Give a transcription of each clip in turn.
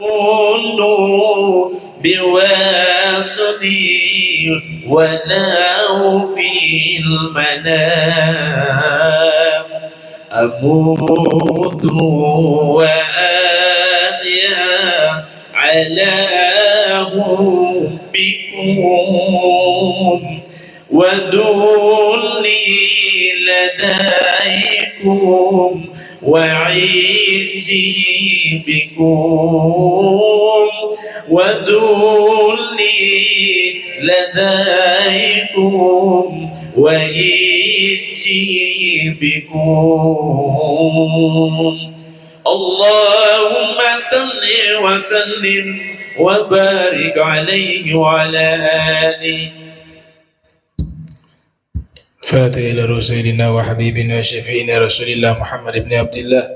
كل بواسطي ولو في المنام أموت وأحيا على حبكم ودولي لديكم وعيدي بكم ودولي لديكم وعيدي بكم. اللهم صل وسلم وبارك عليه وعلى آله. فاتح إلى رسولنا وحبيبنا وشفينا رسول الله محمد بن عبد الله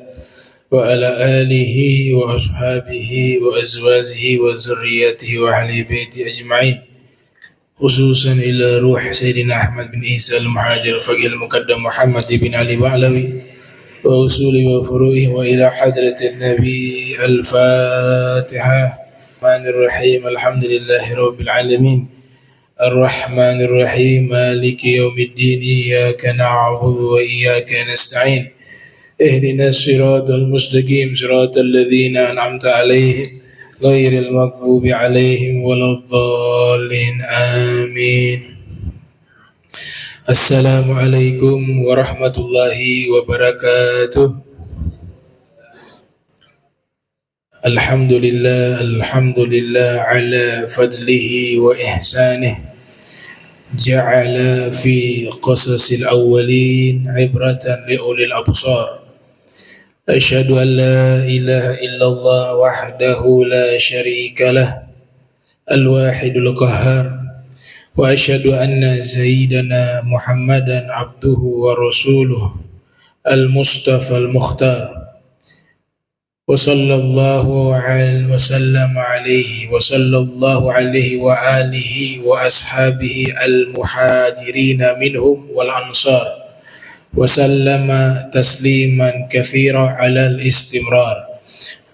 وعلى آله وأصحابه وأزواجه وذريته وأهل بيته أجمعين، خصوصا إلى روح سيدنا أحمد بن عيسى المهاجر الفقيه المقدم محمد بن علي بعلوي وأصوله وفروعه وإلى حضرة النبي. الفاتحة. الرحمن الرحيم. الحمد لله رب العالمين الرحمن الرحيم مالك يوم الدين إياك نعبد وإياك نستعين اهدنا الصراط المستقيم صراط الذين أنعمت عليهم غير المغضوب عليهم ولا الضالين آمين. السلام عليكم ورحمة الله وبركاته. الحمد لله على فضله وإحسانه، جعل في قصص الأولين عبرة لأولي الأبصار. أشهد أن لا إله إلا الله وحده لا شريك له الواحد القهار، وأشهد أن سيدنا محمدا عبده ورسوله المصطفى المختار، وصلى الله وسلم عليه وآله وأصحابه المهاجرين منهم والأنصار، وسلم تسليما كثيرا على الاستمرار.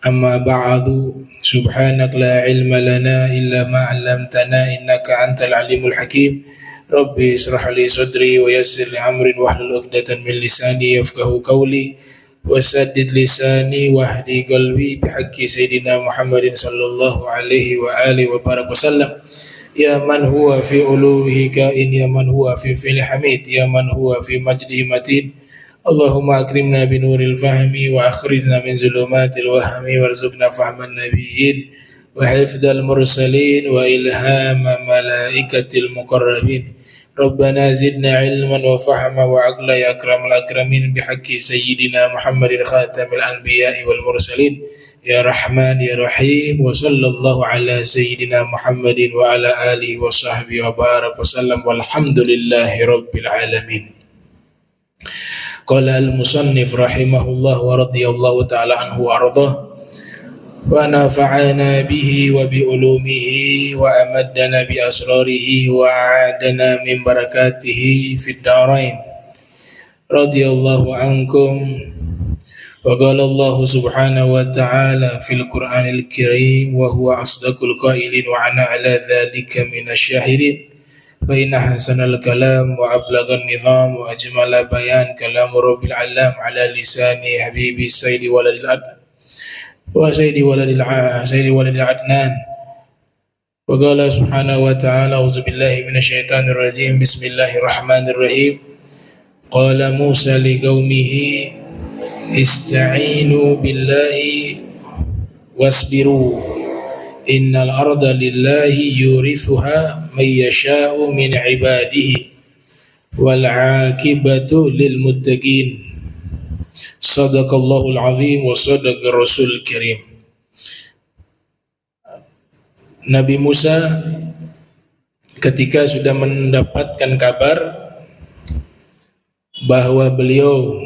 أما بعد، سبحانك لا علم لنا إلا ما علمتنا إنك أنت العليم الحكيم. ربي اشرح لي صدري ويسر لي أمري واحلل عقدة من لساني يفقهوا قولي وسدد لساني واهدي قلبي بحق سيدنا محمد صلى الله عليه وآله وبارك وسلم. يا من هو في علوه كائن، يا من هو في فعل حميد، يا من هو في مجده متين. اللهم أكرمنا بنور الفهم وأخرجنا من ظلمات الوهم وارزقنا فهم النبيين وحفظ المرسلين وإلهام ملائكة المقربين. ربنا زدنا علما وفهما وعقلا يا أكرم الأكرمين بحق سيدنا محمد خاتم الأنبياء والمرسلين يا رحمن يا رحيم. وصلى الله على سيدنا محمد وعلى آله وصحبه وبارك وسلم والحمد لله رب العالمين. قال المصنف رحمه الله ورضي الله تعالى عنه وأرضاه ونفعنا به وبعلومه وأمدنا بأسراره وأعادنا من بركاته في الدارين. رضي الله عنكم. وقال الله سبحانه وتعالى في القرآن الكريم وهو أصدق القائلين وأنا على ذلك من الشاهدين. فإن أحسن الكلام وأبلغ النظام وأجمل بيان كلام رب العالم على لسان حبيبي سيد ولد الأدنان وسيد ولد العدنان. وقال سبحانه وتعالى أعوذ بالله من الشيطان الرجيم بسم الله الرحمن الرحيم. قال موسى لقومه استعينوا بالله واصبروا إن الأرض لله يورثها من يشاء من عباده والعاقبة للمتقين. Sadaqallahul azim wa sadaqa rasul karim. Nabi Musa ketika sudah mendapatkan kabar bahwa beliau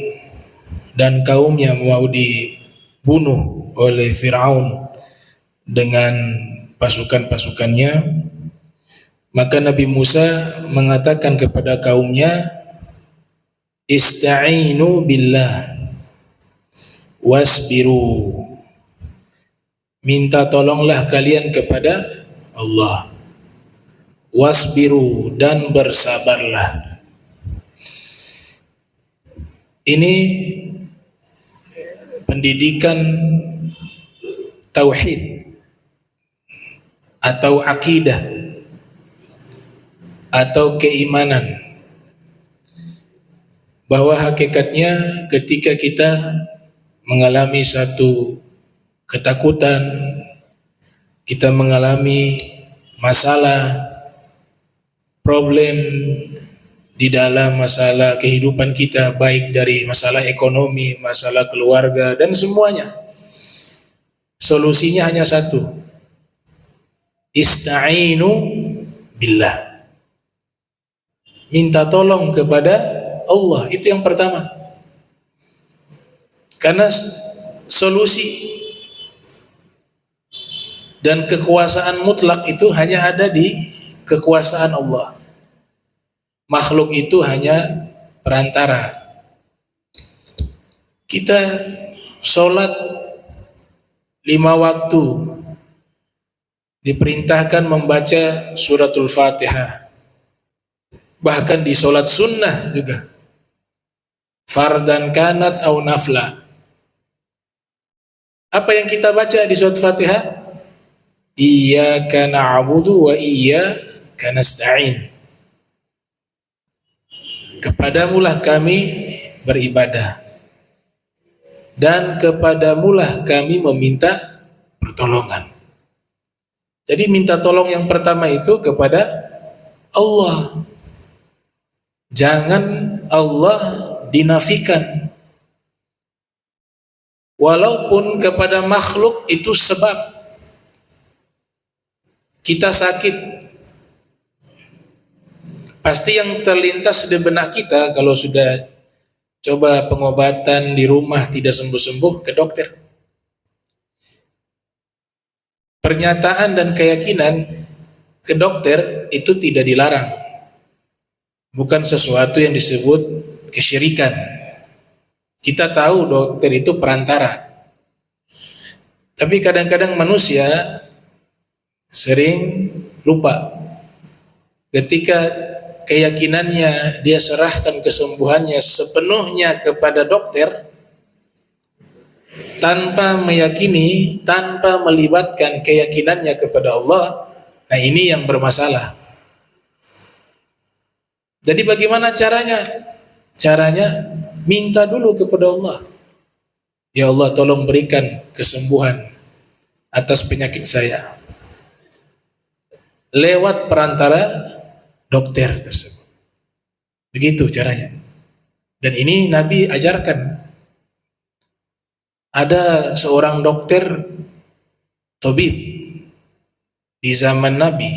dan kaumnya mau dibunuh oleh Fir'aun dengan pasukan-pasukannya, maka Nabi Musa mengatakan kepada kaumnya, ista'inu billah wasbiru, minta tolonglah kalian kepada Allah. Wasbiru, dan bersabarlah. Ini pendidikan tauhid atau akidah atau keimanan, bahwa hakikatnya ketika kita mengalami satu ketakutan, kita mengalami masalah, problem di dalam masalah kehidupan kita, baik dari masalah ekonomi, masalah keluarga, dan semuanya, solusinya hanya satu: ista'inu billah. Minta tolong kepada Allah, itu yang pertama. Karena solusi dan kekuasaan mutlak itu hanya ada di kekuasaan Allah. Makhluk itu hanya perantara. Kita sholat 5 waktu diperintahkan membaca suratul Fatihah. Bahkan di sholat sunnah juga, fardan kanat au nafla. Apa yang kita baca di surat Fatihah? Iyyaka na'budu wa iyyaka nasta'in. Kepadamulah kami beribadah, dan kepadamulah kami meminta pertolongan. Jadi minta tolong yang pertama itu kepada Allah. Jangan Allah dinafikan. Walaupun kepada makhluk itu sebab kita sakit, pasti yang terlintas di benak kita kalau sudah coba pengobatan di rumah tidak sembuh-sembuh, ke dokter. Pernyataan dan keyakinan ke dokter itu tidak dilarang, bukan sesuatu yang disebut kesyirikan. Kita tahu dokter itu perantara, tapi kadang-kadang manusia sering lupa. Ketika keyakinannya dia serahkan kesembuhannya sepenuhnya kepada dokter, tanpa meyakini, tanpa melibatkan keyakinannya kepada Allah, nah ini yang bermasalah. Jadi bagaimana caranya? Caranya minta dulu kepada Allah. Ya Allah, tolong berikan kesembuhan atas penyakit saya, lewat perantara dokter tersebut. Begitu caranya. Dan ini Nabi ajarkan. Ada seorang dokter tabib di zaman Nabi.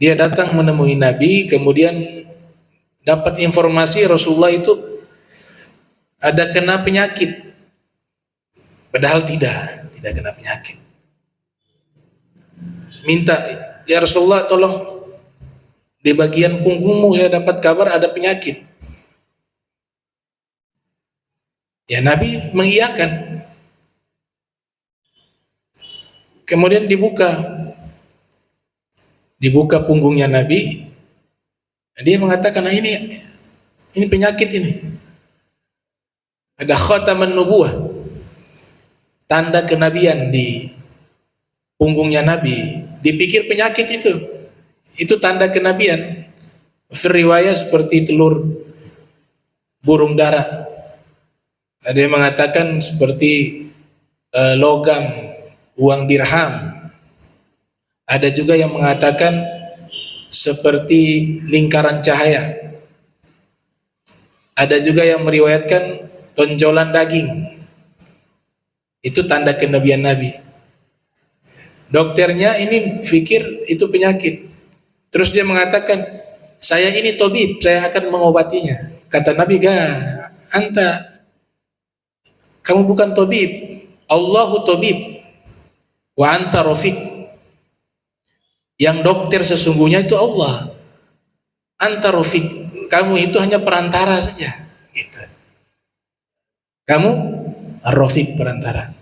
Dia datang menemui Nabi, kemudian dapat informasi Rasulullah itu ada kena penyakit. Padahal tidak kena penyakit. Minta, ya Rasulullah, tolong di bagian punggungmu saya dapat kabar ada penyakit. Ya Nabi mengiyakan. Kemudian dibuka punggungnya Nabi. Dia mengatakan, nah ini penyakit ini. Ada khataman nubuwah, tanda kenabian di punggungnya Nabi. Dipikir penyakit itu tanda kenabian. Riwayat seperti telur burung dara. Ada yang mengatakan seperti logam, uang dirham. Ada juga yang mengatakan seperti lingkaran cahaya. Ada juga yang meriwayatkan tonjolan daging. Itu tanda kenabian Nabi. Dokternya ini pikir itu penyakit. Terus dia mengatakan, saya ini tabib, saya akan mengobatinya. Kata Nabi, kamu bukan tabib. Allahu tabib wa anta rafiq. Yang dokter sesungguhnya itu Allah. Anta rafiq, kamu itu hanya perantara saja. Gitu. Kamu ar-rafiq, perantara.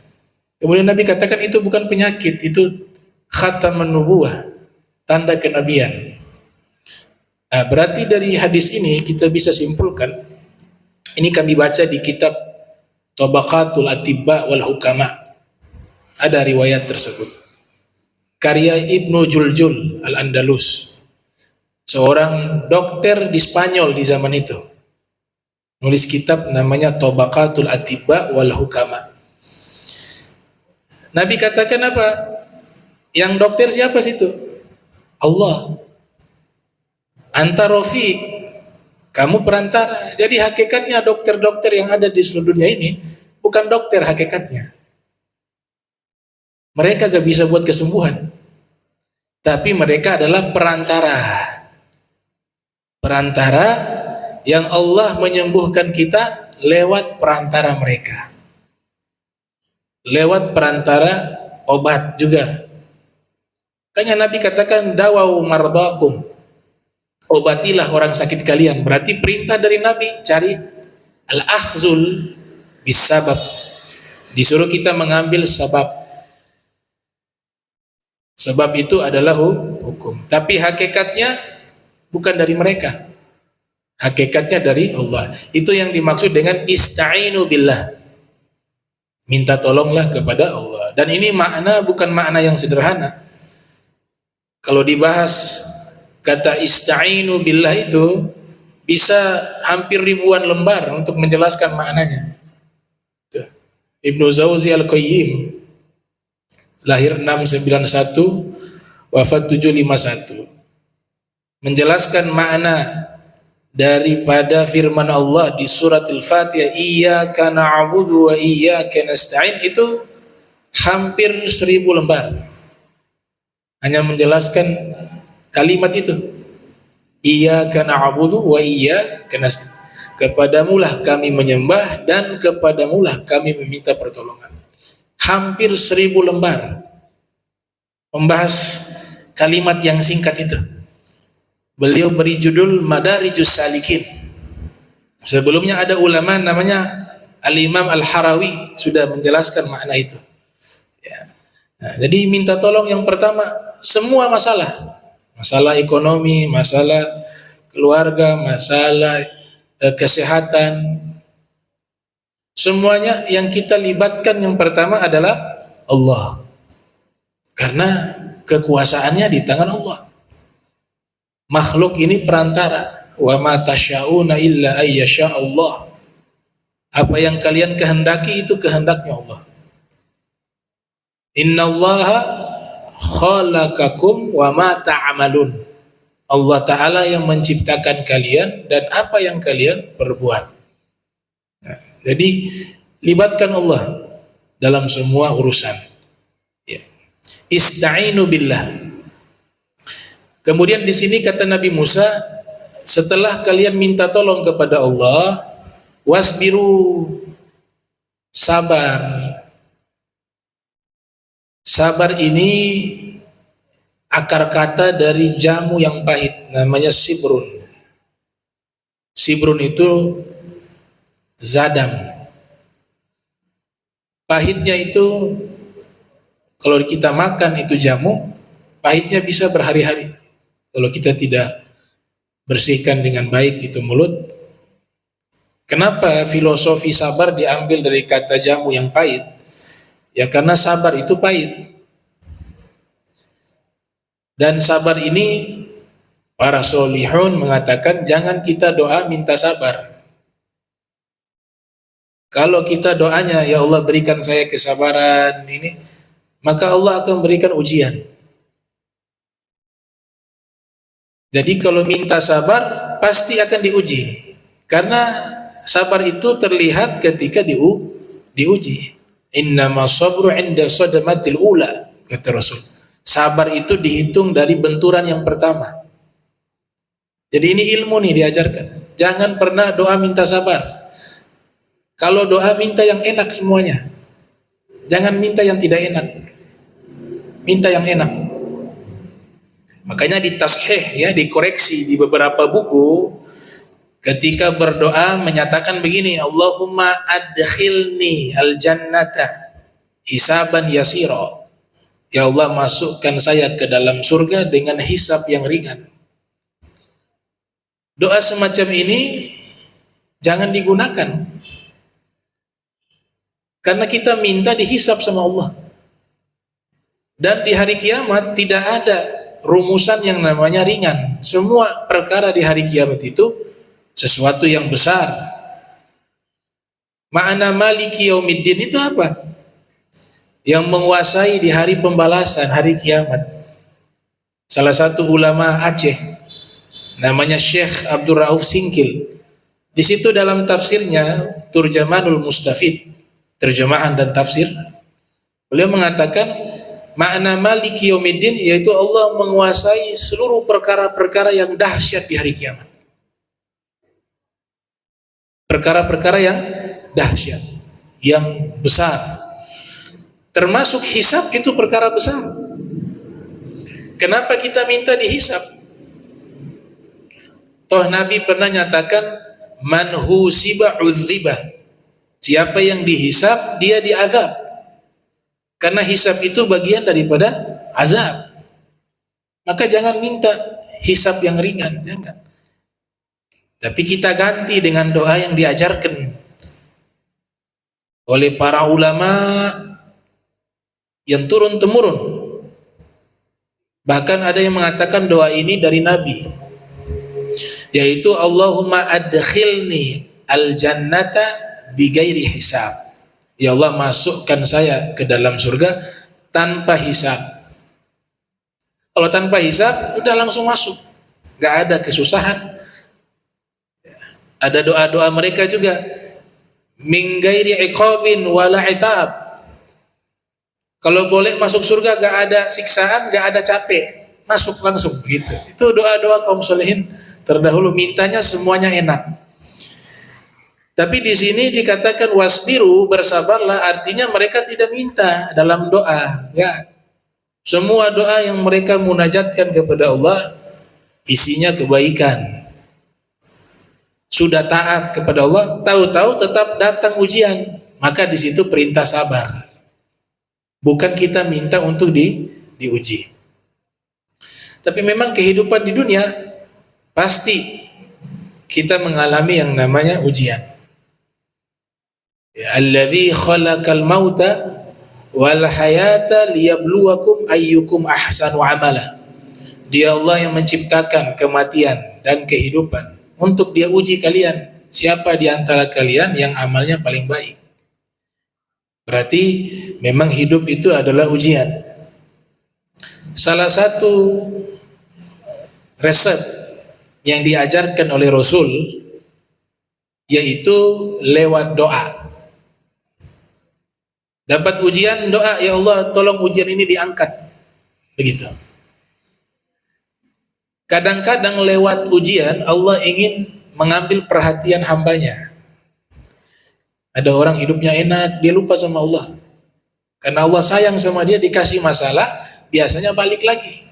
Kemudian Nabi katakan itu bukan penyakit, itu khataman nubuwah, tanda kenabian. Nah, berarti dari hadis ini kita bisa simpulkan, ini kami baca di kitab Tabaqatul Atibba wal Hukama, ada riwayat tersebut, karya Ibnu Juljul Al-Andalus, seorang dokter di Spanyol di zaman itu, nulis kitab namanya Tabaqatul Atibba wal Hukama. Nabi katakan apa? Yang dokter siapa situ? Allah. Anta Rafiq, kamu perantara. Jadi hakikatnya dokter-dokter yang ada di seluruh dunia ini bukan dokter hakikatnya. Mereka gak bisa buat kesembuhan, tapi mereka adalah perantara. Perantara yang Allah menyembuhkan kita lewat perantara mereka. Lewat perantara obat juga. Makanya Nabi katakan dawau mardakum, obatilah orang sakit kalian. Berarti perintah dari Nabi, cari al-akhzul bisabab, disuruh kita mengambil sebab. Sebab itu adalah hukum, tapi hakikatnya bukan dari mereka, hakikatnya dari Allah. Itu yang dimaksud dengan ista'inu billah, minta tolonglah kepada Allah. Dan ini makna bukan makna yang sederhana. Kalau dibahas kata ista'inu billah itu bisa hampir ribuan lembar untuk menjelaskan maknanya. Ibnu Zawzi Al-Qayyim, lahir 691, wafat 751, menjelaskan makna daripada firman Allah di surat Al-Fatihah, iyyaka na'budu wa iyyaka nasta'in, itu hampir 1000 lembar hanya menjelaskan kalimat itu, iyyaka na'budu wa iyyaka nasta'in, kepadamulah kami menyembah dan kepadamulah kami meminta pertolongan. Hampir 1000 lembar membahas kalimat yang singkat itu. Beliau beri judul Madarijus Salikin. Sebelumnya ada ulama namanya Al-Imam Al-Harawi sudah menjelaskan makna itu. Ya. Nah, jadi minta tolong yang pertama, semua masalah, masalah ekonomi, masalah keluarga, masalah kesehatan, semuanya yang kita libatkan yang pertama adalah Allah, karena kekuasaannya di tangan Allah. Makhluk ini perantara. Wa ma tasyauna illa ayyasha Allah. Apa yang kalian kehendaki itu kehendaknya Allah. Innallaha khalaqakum wa ma ta'malun. Allah Ta'ala yang menciptakan kalian dan apa yang kalian perbuat. Nah, jadi libatkan Allah dalam semua urusan. Ya. Ista'inu billah. Kemudian di sini kata Nabi Musa, setelah kalian minta tolong kepada Allah, wasbiru, sabar. Sabar ini akar kata dari jamu yang pahit, namanya sibrun. Sibrun itu zadam. Pahitnya itu kalau kita makan itu jamu, pahitnya bisa berhari-hari. Kalau kita tidak bersihkan dengan baik itu mulut. Kenapa filosofi sabar diambil dari kata jamu yang pahit? Ya karena sabar itu pahit. Dan sabar ini para solihun mengatakan jangan kita doa minta sabar. Kalau kita doanya ya Allah berikan saya kesabaran ini, maka Allah akan berikan ujian. Jadi kalau minta sabar pasti akan diuji, karena sabar itu terlihat ketika diuji. Innama sabru 'inda sadamatil ula, kata Rasul. Sabar itu dihitung dari benturan yang pertama. Jadi ini ilmu nih diajarkan. Jangan pernah doa minta sabar. Kalau doa minta yang enak semuanya. Jangan minta yang tidak enak. Minta yang enak. Makanya ditashih ya, dikoreksi di beberapa buku ketika berdoa menyatakan begini, Allahumma adkhilni al-jannata hisaban yasira. Ya Allah, masukkan saya ke dalam surga dengan hisab yang ringan. Doa semacam ini jangan digunakan, karena kita minta dihisab sama Allah. Dan di hari kiamat tidak ada rumusan yang namanya ringan. Semua perkara di hari kiamat itu sesuatu yang besar. Makna maliki yaumiddin itu apa? Yang menguasai di hari pembalasan, hari kiamat. Salah satu ulama Aceh namanya Syekh Abdul Rauf Singkil. Di situ dalam tafsirnya Turjamanul Mustafid, terjemahan dan tafsir, beliau mengatakan makna maliki yaumiddin yaitu Allah menguasai seluruh perkara-perkara yang dahsyat di hari kiamat. Perkara-perkara yang dahsyat, yang besar. Termasuk hisab itu perkara besar. Kenapa kita minta dihisab? Toh Nabi pernah nyatakan man husiba udziba. Siapa yang dihisab dia diazab. Karena hisab itu bagian daripada azab. Maka jangan minta hisab yang ringan, jangan. Tapi kita ganti dengan doa yang diajarkan oleh para ulama yang turun-temurun. Bahkan ada yang mengatakan doa ini dari Nabi, yaitu Allahumma adkhilni al-jannata bighairi hisab. Ya Allah, masukkan saya ke dalam surga tanpa hisab. Kalau tanpa hisab udah langsung masuk, gak ada kesusahan. Ada doa-doa mereka juga, min ghairi iqabin wala itab. Kalau boleh masuk surga gak ada siksaan, gak ada capek, masuk langsung gitu. Itu doa-doa kaum solehin terdahulu, mintanya semuanya enak. Tapi di sini dikatakan wasbiru, bersabarlah, artinya mereka tidak minta dalam doa, ya. Semua doa yang mereka munajatkan kepada Allah isinya kebaikan. Sudah taat kepada Allah, tahu-tahu tetap datang ujian, maka di situ perintah sabar. Bukan kita minta untuk diuji. Tapi memang kehidupan di dunia pasti kita mengalami yang namanya ujian. Ya, alladzi khalaqal mauta wal hayata liyabluwakum ayyukum ahsanu amala. Dia Allah yang menciptakan kematian dan kehidupan untuk dia uji kalian, siapa di antara kalian yang amalnya paling baik. Berarti memang hidup itu adalah ujian. Salah satu resep yang diajarkan oleh Rasul yaitu lewat doa. Dapat ujian, doa, ya Allah tolong ujian ini diangkat. Begitu. Kadang-kadang lewat ujian Allah ingin mengambil perhatian hambanya. Ada orang hidupnya enak, dia lupa sama Allah. Karena Allah sayang sama dia, dikasih masalah, biasanya balik lagi.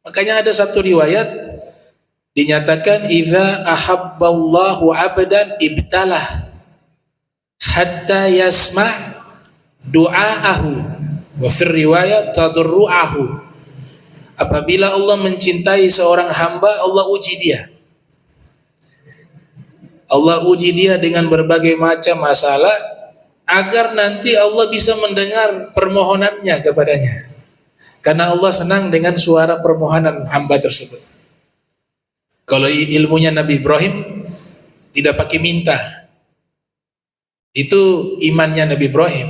Makanya ada satu riwayat dinyatakan idza ahabballahu 'abdan ibtalah hatta yasma' du'aahu wa fir riwayat tadarru'ahu. Apabila Allah mencintai seorang hamba, Allah uji dia. Allah uji dia dengan berbagai macam masalah agar nanti Allah bisa mendengar permohonannya kepadanya. Karena Allah senang dengan suara permohonan hamba tersebut. Kalau ilmunya Nabi Ibrahim tidak pakai minta. Itu imannya Nabi Ibrahim.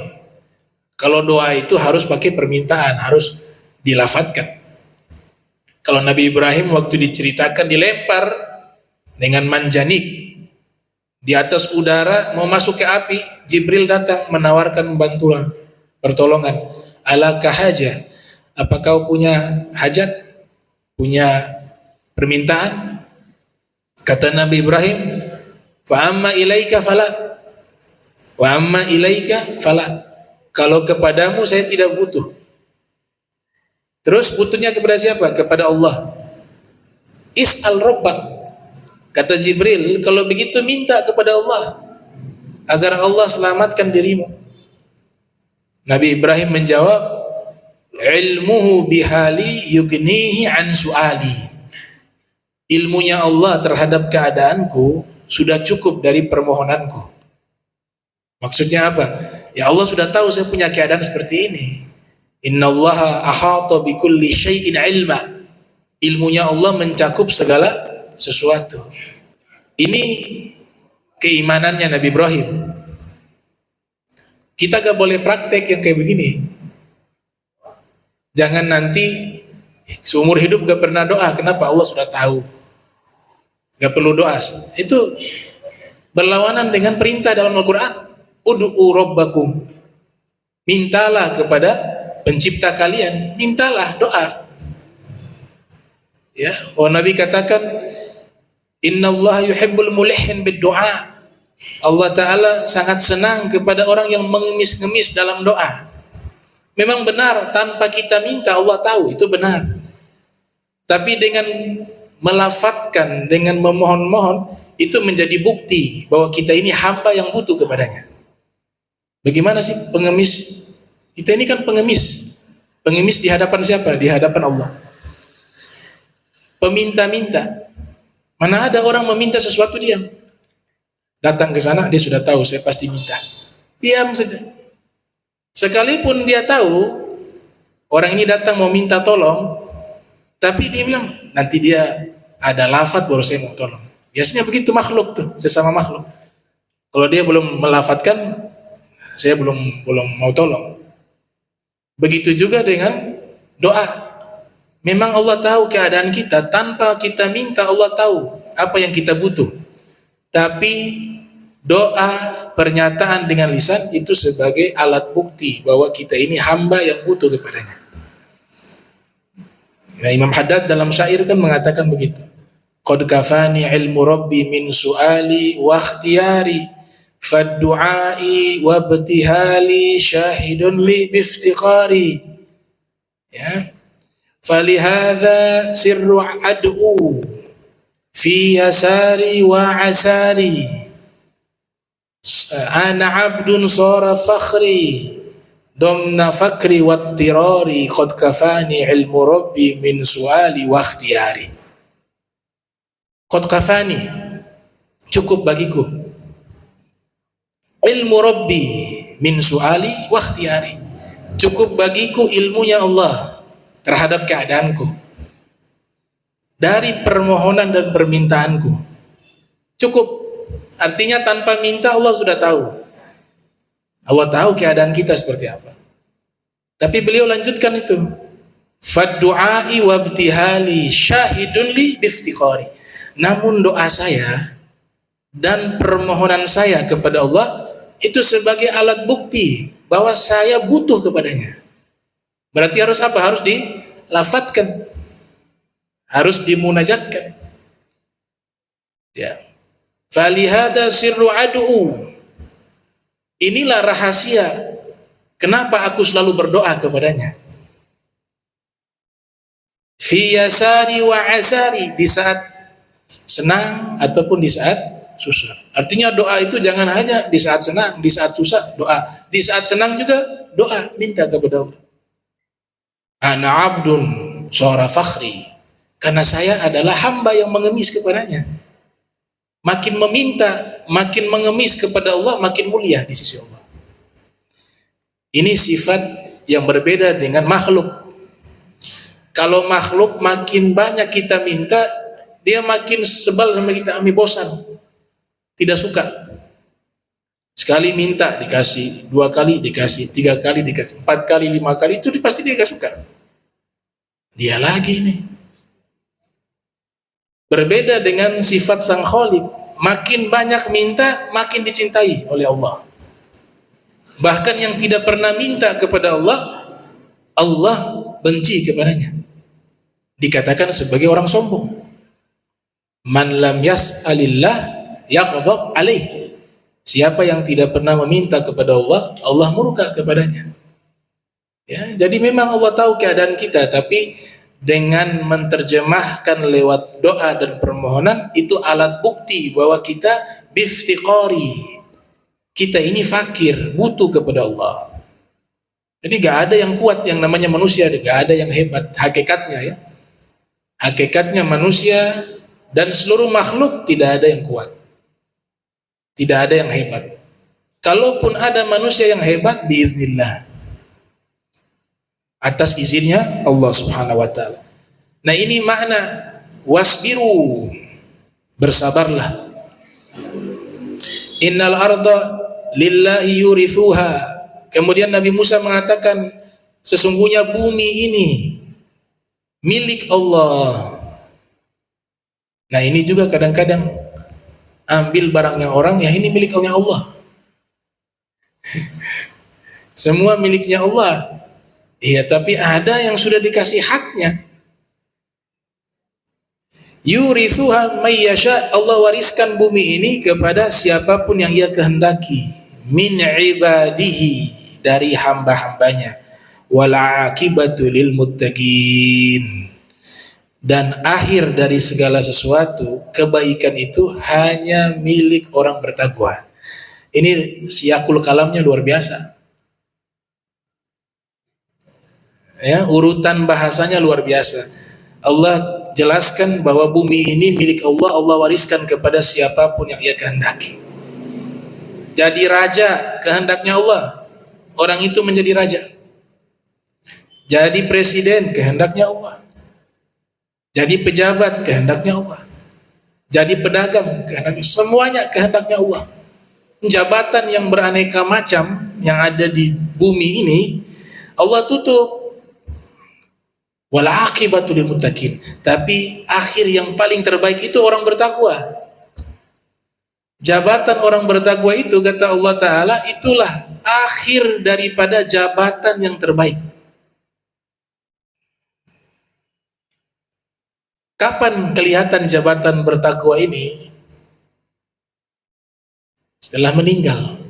Kalau doa itu harus pakai permintaan, harus dilafadzkan. Kalau Nabi Ibrahim waktu diceritakan dilempar dengan manjanik di atas udara mau masuk ke api, Jibril datang menawarkan bantuan, pertolongan. Alaka haja, apa kau punya hajat, punya permintaan? Kata Nabi Ibrahim, fa amma ilaika fala, wa amma ilaika fala. Kalau kepadamu saya tidak butuh. Terus butuhnya kepada siapa? Kepada Allah. Is'al rabbak. Kata Jibril, kalau begitu minta kepada Allah agar Allah selamatkan dirimu. Nabi Ibrahim menjawab, ilmuhu bihali yugnihi an su'ali. Ilmunya Allah terhadap keadaanku sudah cukup dari permohonanku. Maksudnya apa? Ya Allah sudah tahu saya punya keadaan seperti ini. Innallaha ahata bikulli syai'in ilma. Ilmunya Allah mencakup segala sesuatu. Ini keimanannya Nabi Ibrahim. Kita gak boleh praktek yang kayak begini. Jangan nanti seumur hidup gak pernah doa. Kenapa? Allah sudah tahu. Gak perlu doa. Itu berlawanan dengan perintah dalam Al-Quran. Ud'u rabbakum. Mintalah kepada pencipta kalian. Mintalah doa. Ya, Nabi katakan, innallaha yuhibbul mulihin bid-du'a. Allah Ta'ala sangat senang kepada orang yang mengemis-ngemis dalam doa. Memang benar, tanpa kita minta Allah tahu, itu benar. Tapi dengan melafatkan, dengan memohon-mohon, itu menjadi bukti bahwa kita ini hamba yang butuh kepadanya. Bagaimana sih pengemis? Kita ini kan pengemis. Pengemis di hadapan siapa? Di hadapan Allah. Peminta-minta. Mana ada orang meminta sesuatu diam. Datang ke sana, dia sudah tahu saya pasti minta. Diam saja. Sekalipun dia tahu orang ini datang mau minta tolong, tapi dia bilang nanti dia ada lafaz baru saya mau tolong. Biasanya begitu makhluk tuh, sesama makhluk. Kalau dia belum melafatkan, saya belum mau tolong. Begitu juga dengan doa. Memang Allah tahu keadaan kita, tanpa kita minta Allah tahu apa yang kita butuh. Tapi doa, pernyataan dengan lisan itu sebagai alat bukti bahwa kita ini hamba yang butuh kepadanya. Nah, Imam Haddad dalam syair kan mengatakan begitu. Qad kafani ilmu rabbi min su'ali wa ikhtiyari fad-du'ai wa ibtihali syahidun li biftiqari. Ya. Falihadza sirru ad'u fi yasari wa asari. Ana abdun sara fakhri domna fakri wattirari qad kafani ilmu rabbi min su'ali wa ikhtiyari. Qad kafani, cukup bagiku, ilmu rabbi min su'ali wa ikhtiyari, cukup bagiku ilmunya Allah terhadap keadaanku, dari permohonan dan permintaanku. Cukup. Artinya tanpa minta Allah sudah tahu. Allah tahu keadaan kita seperti apa. Tapi beliau lanjutkan itu. Fad-du'ai wa ibtihali syahidun li biftiqari. Namun doa saya dan permohonan saya kepada Allah itu sebagai alat bukti bahwa saya butuh kepadanya. Berarti harus apa? Harus dilafatkan. Harus dimunajatkan. Ya. Falihada sirru ad'u. Inilah rahasia kenapa aku selalu berdoa kepadanya. Fi yasari wa asari, di saat senang ataupun di saat susah. Artinya doa itu jangan hanya di saat senang, di saat susah doa. Di saat senang juga doa, minta kepada Allah. Ana abdun sara fakhri. Karena saya adalah hamba yang mengemis kepadanya. Makin meminta, makin mengemis kepada Allah, makin mulia di sisi Allah. Ini sifat yang berbeda dengan makhluk. Kalau makhluk makin banyak kita minta, dia makin sebal sama kita, bosan, tidak suka. Sekali minta dikasih, 2 kali dikasih, 3 kali dikasih, 4 kali, 5 kali, itu pasti dia gak suka. Dia lagi nih. Berbeda dengan sifat sang Khalik, makin banyak minta, makin dicintai oleh Allah. Bahkan yang tidak pernah minta kepada Allah, Allah benci kepadanya. Dikatakan sebagai orang sombong. Man lam yas'alillah yaghdab alaih. Siapa yang tidak pernah meminta kepada Allah, Allah murka kepadanya. Ya, jadi memang Allah tahu keadaan kita, tapi dengan menterjemahkan lewat doa dan permohonan, itu alat bukti bahwa kita biftiqari, kita ini fakir, butuh kepada Allah. Jadi gak ada yang kuat yang namanya manusia, gak ada yang hebat hakikatnya ya. Hakikatnya manusia dan seluruh makhluk tidak ada yang kuat, tidak ada yang hebat. Kalaupun ada manusia yang hebat, biiznillah, atas izinnya Allah Subhanahu wa taala. Nah, ini makna wasbiru, bersabarlah. Innal arda lillahi yurithuha. Kemudian Nabi Musa mengatakan, sesungguhnya bumi ini milik Allah. Nah, ini juga kadang-kadang ambil barangnya orang, ya ini miliknya Allah. Semua miliknya Allah. Iya, tapi ada yang sudah dikasih haknya. Yurithuha may yasha, Allah wariskan bumi ini kepada siapapun yang Ia kehendaki. Min ibadihi, dari hamba-hambanya. Wal aqibatu lil muttaqin. Dan akhir dari segala sesuatu, kebaikan itu hanya milik orang bertakwa. Ini siyakul kalamnya luar biasa. Ya, urutan bahasanya luar biasa. Allah jelaskan bahwa bumi ini milik Allah, Allah wariskan kepada siapapun yang Ia kehendaki. Jadi raja, kehendaknya Allah, orang itu menjadi raja. Jadi presiden, kehendaknya Allah. Jadi pejabat, kehendaknya Allah. Jadi pedagang, kehendaknya, semuanya kehendaknya Allah. Jabatan yang beraneka macam yang ada di bumi ini, Allah tutup. Wal aqibatu lil muttaqin. Tapi akhir yang paling terbaik itu orang bertakwa. Jabatan orang bertakwa itu, kata Allah Ta'ala, itulah akhir daripada jabatan yang terbaik. Kapan kelihatan jabatan bertakwa ini? Setelah meninggal.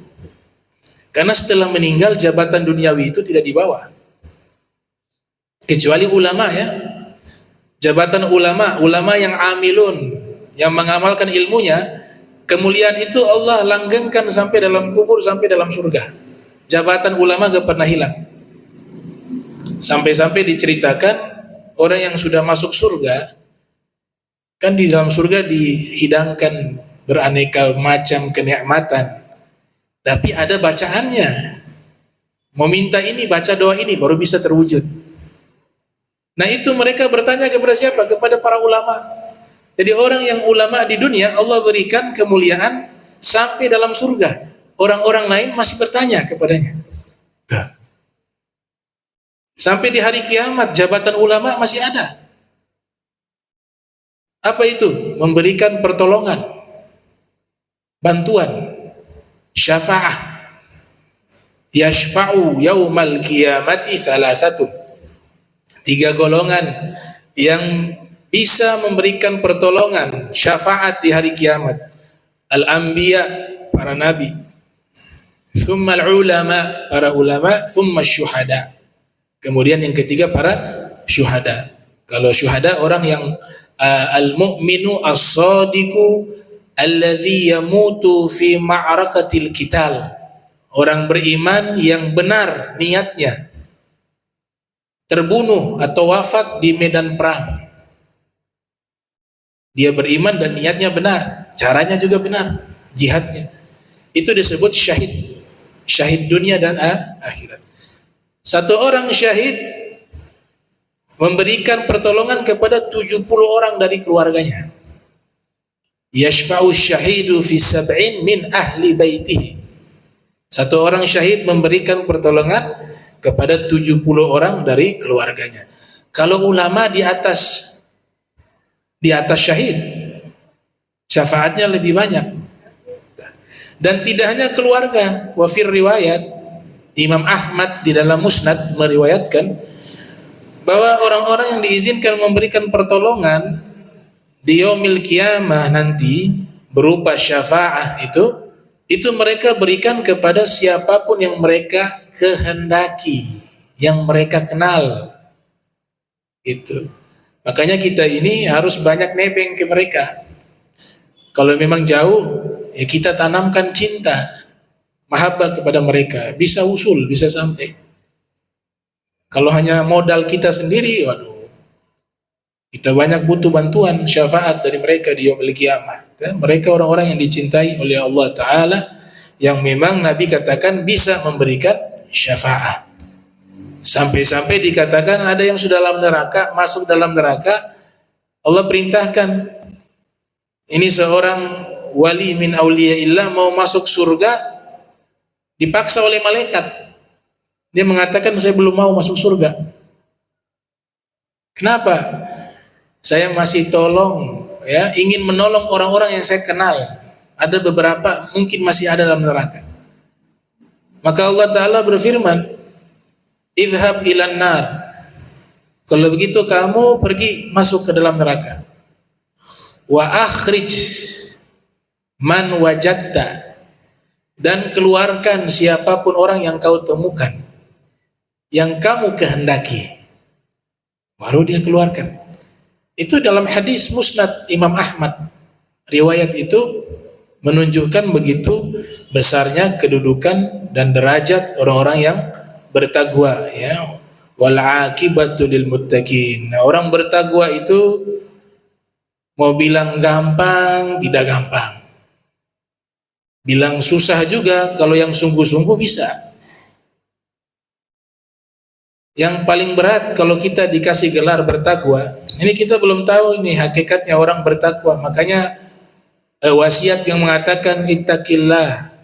Karena setelah meninggal jabatan duniawi itu tidak dibawa. Kecuali ulama ya. Jabatan ulama yang amilun, yang mengamalkan ilmunya, kemuliaan itu Allah langgengkan sampai dalam kubur, sampai dalam surga. Jabatan ulama gak pernah hilang. Sampai-sampai diceritakan orang yang sudah masuk surga, kan di dalam surga dihidangkan beraneka macam kenikmatan, tapi ada bacaannya. Mau minta ini, baca doa ini baru bisa terwujud. Nah, itu mereka bertanya kepada siapa? Kepada para ulama. Jadi orang yang ulama di dunia Allah berikan kemuliaan sampai dalam surga. Orang-orang lain masih bertanya kepadanya. Sampai di hari kiamat jabatan ulama masih ada. Apa itu? Memberikan pertolongan, bantuan, syafa'ah. Yashfa'u yaumal qiyamati thalathatun. 3 golongan yang bisa memberikan pertolongan, syafaat di hari kiamat. Al-anbiya, para nabi. Thumma al-ulama, para ulama. Thumma syuhada. Kemudian yang ketiga para syuhada. Kalau syuhada orang yang al-mu'minu as-sadiqu alladhi yamutu fi ma'rakatil qital. Orang beriman yang benar niatnya, terbunuh atau wafat di medan perang. Dia beriman dan niatnya benar, caranya juga benar, jihadnya. Itu disebut syahid. Syahid dunia dan akhirat. Satu orang syahid memberikan pertolongan kepada 70 orang dari keluarganya. Yashfa'u syahidu fi sab'in min ahli baitihi. Satu orang syahid memberikan pertolongan kepada 70 orang dari keluarganya. Kalau ulama di atas syahid, syafaatnya lebih banyak. Dan tidak hanya keluarga. Wa fir riwayat, Imam Ahmad di dalam Musnad meriwayatkan bahwa orang-orang yang diizinkan memberikan pertolongan di yaumil qiyamah nanti berupa syafaah itu mereka berikan kepada siapapun yang mereka kehendaki, yang mereka kenal. Itu. Makanya kita ini harus banyak nebeng ke mereka. Kalau memang jauh, ya kita tanamkan cinta, mahabbah kepada mereka. Bisa usul, bisa sampai. Kalau hanya modal kita sendiri, waduh, kita banyak butuh bantuan syafaat dari mereka di yaumil qiyamah. Mereka orang-orang yang dicintai oleh Allah Ta'ala, yang memang Nabi katakan bisa memberikan syafaat. Sampai-sampai dikatakan ada yang sudah dalam neraka, masuk dalam neraka, Allah perintahkan, ini seorang wali min auliyaillah mau masuk surga, dipaksa oleh malaikat. Dia mengatakan, saya belum mau masuk surga. Kenapa? Saya masih ingin menolong orang-orang yang saya kenal. Ada beberapa mungkin masih ada dalam neraka. Maka Allah Ta'ala berfirman, idhab ilan nar. Kalau begitu kamu pergi masuk ke dalam neraka. Wa akhrij man wajadta. Dan keluarkan siapapun orang yang kau temukan, yang kamu kehendaki. Baru dia keluarkan. Itu dalam hadis Musnad Imam Ahmad. Riwayat itu menunjukkan begitu besarnya kedudukan dan derajat orang-orang yang bertakwa, ya. Wal aqibatu lil muttaqin. Nah, orang bertakwa itu mau bilang gampang, tidak gampang. Bilang susah juga, kalau yang sungguh-sungguh bisa. Yang paling berat kalau kita dikasih gelar bertakwa, ini kita belum tahu ini hakikatnya orang bertakwa. Makanya wasiat yang mengatakan ittaqillah,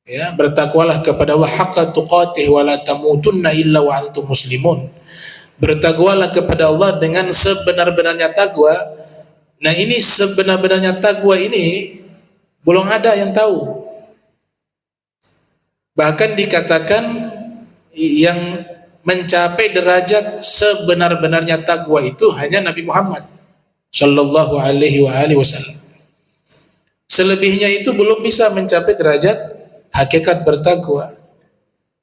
ya, bertakwalah kepada Allah haqqa tuqatih wa la tamutunna illa wa antum muslimun. Bertakwalah kepada Allah dengan sebenar-benarnya takwa. Nah, ini sebenar-benarnya takwa ini belum ada yang tahu. Bahkan dikatakan yang mencapai derajat sebenar-benarnya takwa itu hanya Nabi Muhammad sallallahu alaihi wasallam. Selebihnya itu belum bisa mencapai derajat hakikat bertakwa.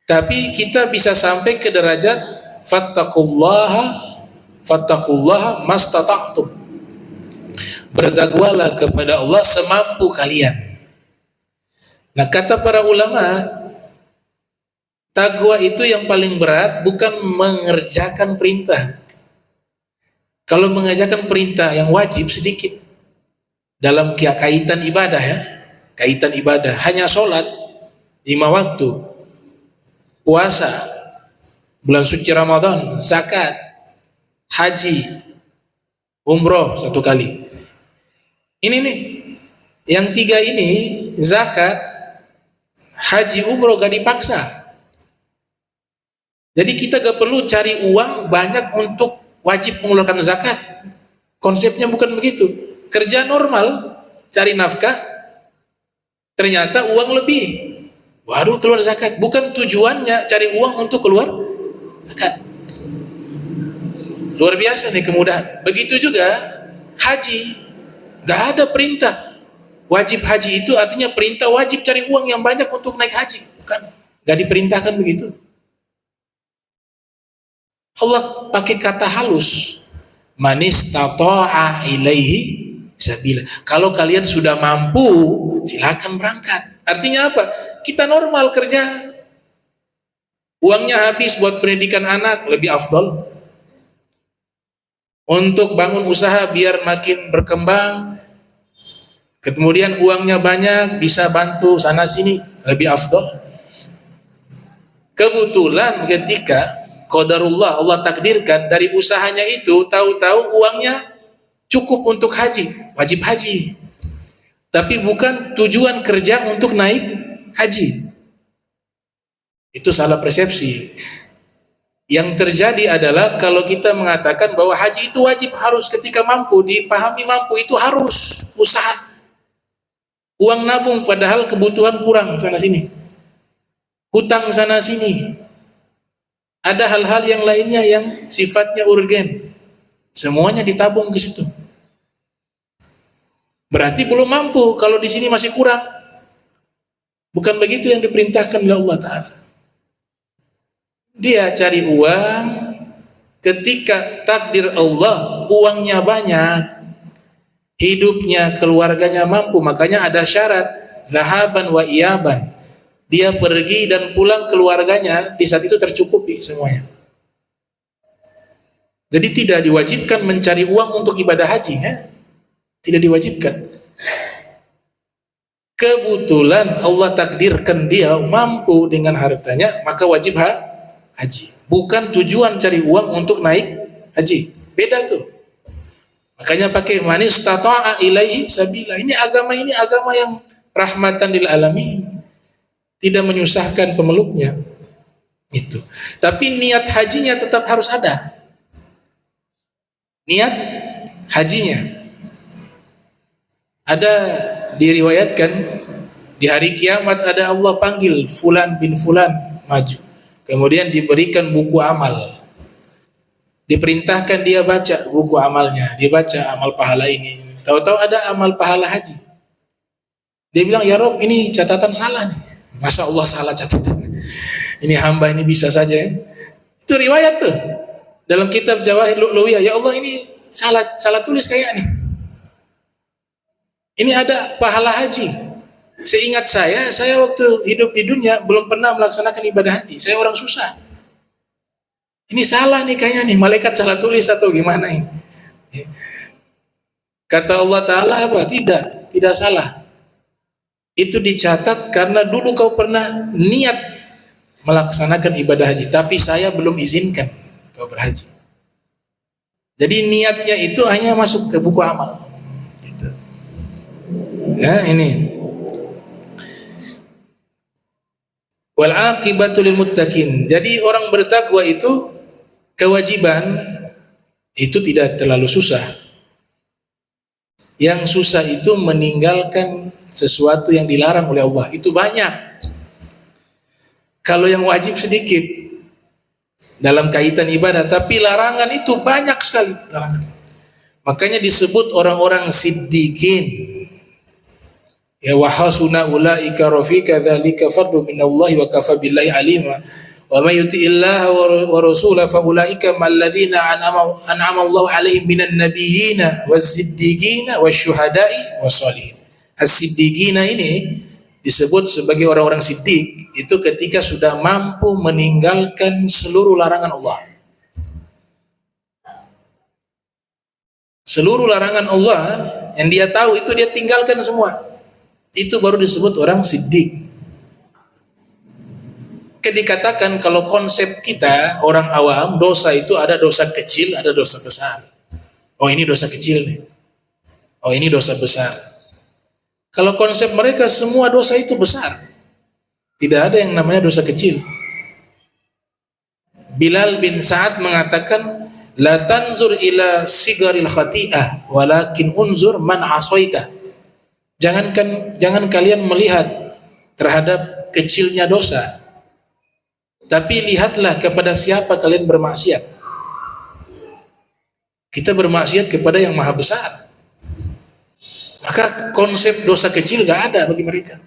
Tapi kita bisa sampai ke derajat fattaqullaha mastata'tum. Bertakwalah kepada Allah semampu kalian. Nah, kata para ulama, takwa itu yang paling berat bukan mengerjakan perintah. Kalau mengerjakan perintah yang wajib sedikit dalam kaitan ibadah, ya, kaitan ibadah hanya sholat 5 waktu, puasa, bulan suci Ramadan, zakat, haji, umroh 1 kali. Ini nih, yang 3 ini, zakat, haji, umroh gak dipaksa. Jadi kita gak perlu cari uang banyak untuk wajib mengeluarkan zakat. Konsepnya bukan begitu. Kerja normal, cari nafkah, ternyata uang lebih, baru keluar zakat. Bukan tujuannya cari uang untuk keluar zakat. Luar biasa nih kemudahan. Begitu juga haji. Gak ada perintah wajib haji, itu artinya perintah wajib cari uang yang banyak untuk naik haji. Bukan. Gak diperintahkan begitu. Allah pakai kata halus, manis tata'a ilaihi sabila. Kalau kalian sudah mampu, silakan berangkat. Artinya apa? Kita normal kerja, uangnya habis buat pendidikan anak, lebih afdol. Untuk bangun usaha biar makin berkembang, kemudian uangnya banyak, bisa bantu sana sini, lebih afdol. Kebetulan ketika qadarullah, Allah takdirkan dari usahanya itu, tahu-tahu uangnya cukup untuk haji, wajib haji. Tapi bukan tujuan kerja untuk naik haji. Itu salah persepsi. Yang terjadi adalah kalau kita mengatakan bahwa haji itu wajib, harus ketika mampu, dipahami mampu itu harus usaha. Uang nabung padahal kebutuhan kurang sana sini. Hutang sana sini. Ada hal-hal yang lainnya yang sifatnya urgen, semuanya ditabung ke situ. Berarti belum mampu kalau di sini masih kurang. Bukan begitu yang diperintahkan oleh Allah Ta'ala. Dia cari uang ketika takdir Allah, uangnya banyak, hidupnya, keluarganya mampu. Makanya ada syarat, zahaban wa iyaban. Dia pergi dan pulang keluarganya di saat itu tercukupi semuanya. Jadi tidak diwajibkan mencari uang untuk ibadah haji, ya? Tidak diwajibkan. Kebetulan Allah takdirkan dia mampu dengan hartanya, maka wajib haji. Bukan tujuan cari uang untuk naik haji. Beda tuh. Makanya pakai manis tata'a ilaihi sabila. Ini agama yang rahmatan lil alamin. Tidak menyusahkan pemeluknya. Itu. Tapi niat hajinya tetap harus ada. Niat hajinya. Ada diriwayatkan di hari kiamat ada Allah panggil fulan bin fulan maju. Kemudian diberikan buku amal. Diperintahkan dia baca buku amalnya. Dia baca amal pahala ini. Tahu-tahu ada amal pahala haji. Dia bilang, ya Rob, ini catatan salah nih. Masa Allah salah catatan. Ini hamba ini bisa saja ya. Itu riwayat tuh. Dalam kitab Jawahir Lu'lu'iyah, ya Allah ini salah tulis kayak nih. Ini ada pahala haji. Seingat saya waktu hidup di dunia belum pernah melaksanakan ibadah haji. Saya orang susah. Ini salah nih kayaknya nih, malaikat salah tulis atau gimana ini. Kata Allah Ta'ala apa? Tidak salah. Itu dicatat karena dulu kau pernah niat melaksanakan ibadah haji, tapi saya belum izinkan kau berhaji. Jadi niatnya itu hanya masuk ke buku amal. Gitu. Ya ini. Wal aqibatu lil muttaqin. Jadi orang bertakwa itu kewajiban itu tidak terlalu susah. Yang susah itu meninggalkan sesuatu yang dilarang oleh Allah. Itu banyak. Kalau yang wajib sedikit dalam kaitan ibadah, tapi larangan itu banyak sekali larangan. Makanya disebut orang-orang siddiqin. Ya wa hasuna ulaika rafiqa dzalika fadlu minallahi wa kafa billahi alima. Wa may yuti'illaha wa rasulahu fa ulaika mal ladzina an'ama Allahu 'alaihim minan nabiyyina was-siddiqina wasyuhada'i was-shalihin. As-siddiqina ini disebut sebagai orang-orang siddiq itu ketika sudah mampu meninggalkan seluruh larangan Allah. Seluruh larangan Allah yang dia tahu itu dia tinggalkan semua. Itu baru disebut orang siddiq. Dikatakan kalau konsep kita orang awam, dosa itu ada dosa kecil, ada dosa besar. Oh ini dosa kecil nih. Oh ini dosa besar. Kalau konsep mereka semua dosa itu besar. Tidak ada yang namanya dosa kecil. Bilal bin Sa'ad mengatakan, la tanzur ila sigaril khati'ah, walakin unzur man asoita. Jangan kalian melihat terhadap kecilnya dosa, tapi lihatlah kepada siapa kalian bermaksiat. Kita bermaksiat kepada yang maha besar. Maka konsep dosa kecil gak ada bagi mereka.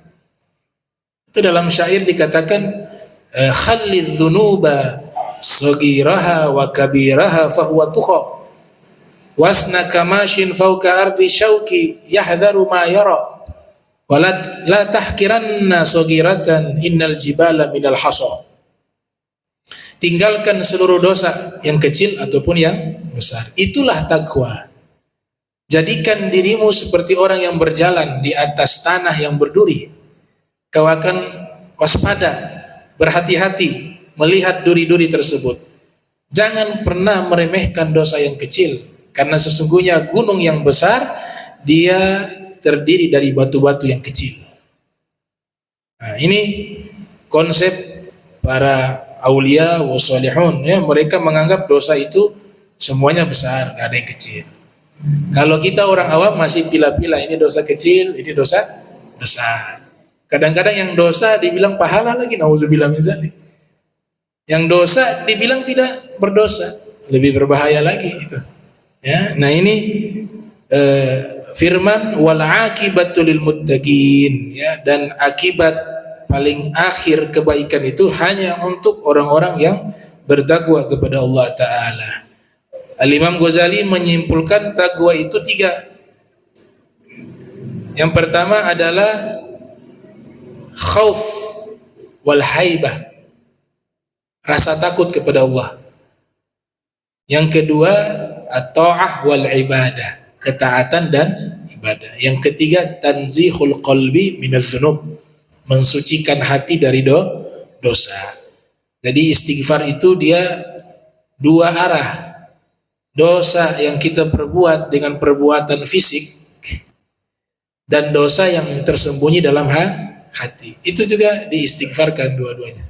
Itu dalam syair dikatakan, khallidz dzunuba saghiraha wa kabiraha fahuwa tukha wasna kamashin fawqa ardi syauki yahdharu ma yara wa la tahkiranna saghiratan innal jibala minal hasa. Tinggalkan seluruh dosa yang kecil ataupun yang besar. Itulah takwa. Jadikan dirimu seperti orang yang berjalan di atas tanah yang berduri. Kau akan waspada, berhati-hati melihat duri-duri tersebut. Jangan pernah meremehkan dosa yang kecil, karena sesungguhnya gunung yang besar dia terdiri dari batu-batu yang kecil. Nah, ini konsep para aulia wa sholihun, ya, mereka menganggap dosa itu semuanya besar, gak ada yang kecil. Kalau kita orang awam masih pilih-pilih, ini dosa kecil, ini dosa besar. Kadang-kadang yang dosa dibilang pahala lagi, nauzubillah min dzalik. Yang dosa dibilang tidak berdosa, lebih berbahaya lagi itu. Ya, nah ini firman wal aqibatu lil muttaqin, ya, dan akibat paling akhir kebaikan itu hanya untuk orang-orang yang bertakwa kepada Allah Ta'ala. Al-Imam Ghazali menyimpulkan takwa itu 3. Yang pertama adalah khauf wal haibah, rasa takut kepada Allah. Yang kedua, at-ta'ah wal ibadah, ketaatan dan ibadah. Yang ketiga, tanzihul qalbi minadz dzunub, mensucikan hati dari dosa. Jadi istighfar itu dia dua arah. Dosa yang kita perbuat dengan perbuatan fisik dan dosa yang tersembunyi dalam hati. Itu juga diistighfarkan dua-duanya.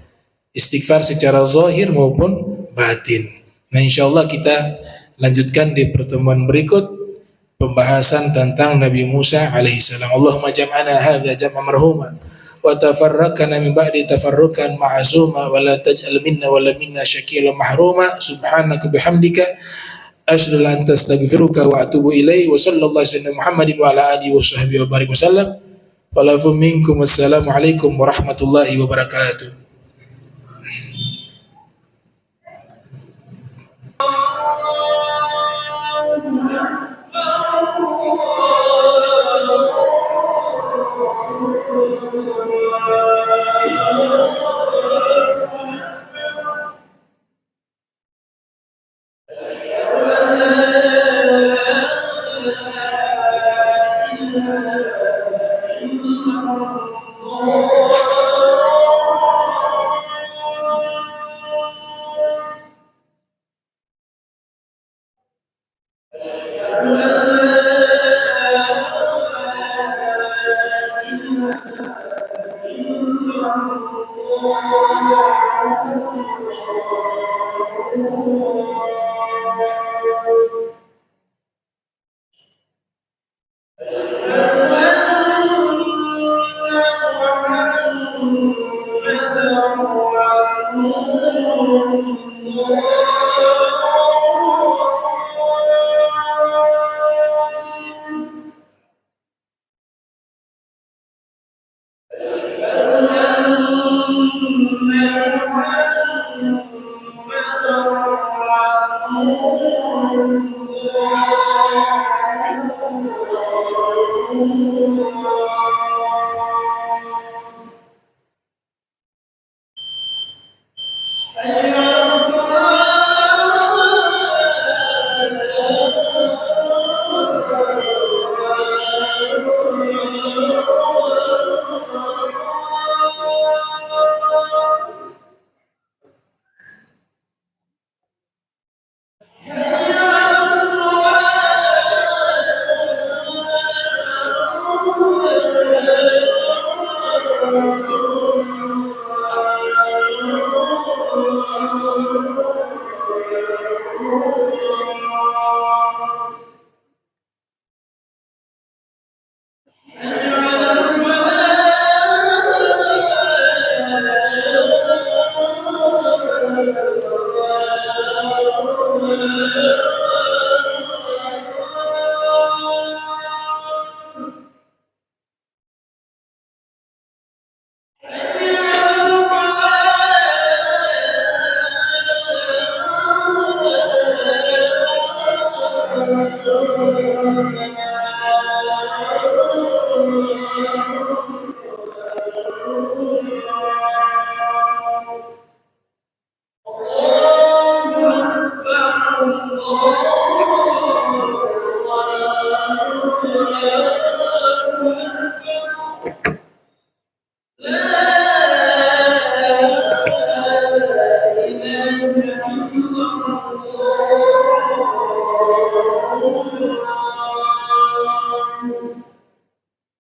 Istighfar secara zahir maupun batin. Nah, insyaallah kita lanjutkan di pertemuan berikut pembahasan tentang Nabi Musa alaihissalam. Allahumma jam'ana hadza jam'an marhuma wa tafarraqna min ba'di tafarruqan ma'zuma wa la taj'al minna wa la minna syakilan mahruma. Subhanaka bihamdika asyhadu an la ilaha illa anta astaghfiruka wa atubu ilaik. Wa sallallahu alaihi Muhammadin wa ala alihi wa sahbihi wa barik wasallam. Wa lafu minkum. Wassalamu alaikum warahmatullahi wabarakatuh.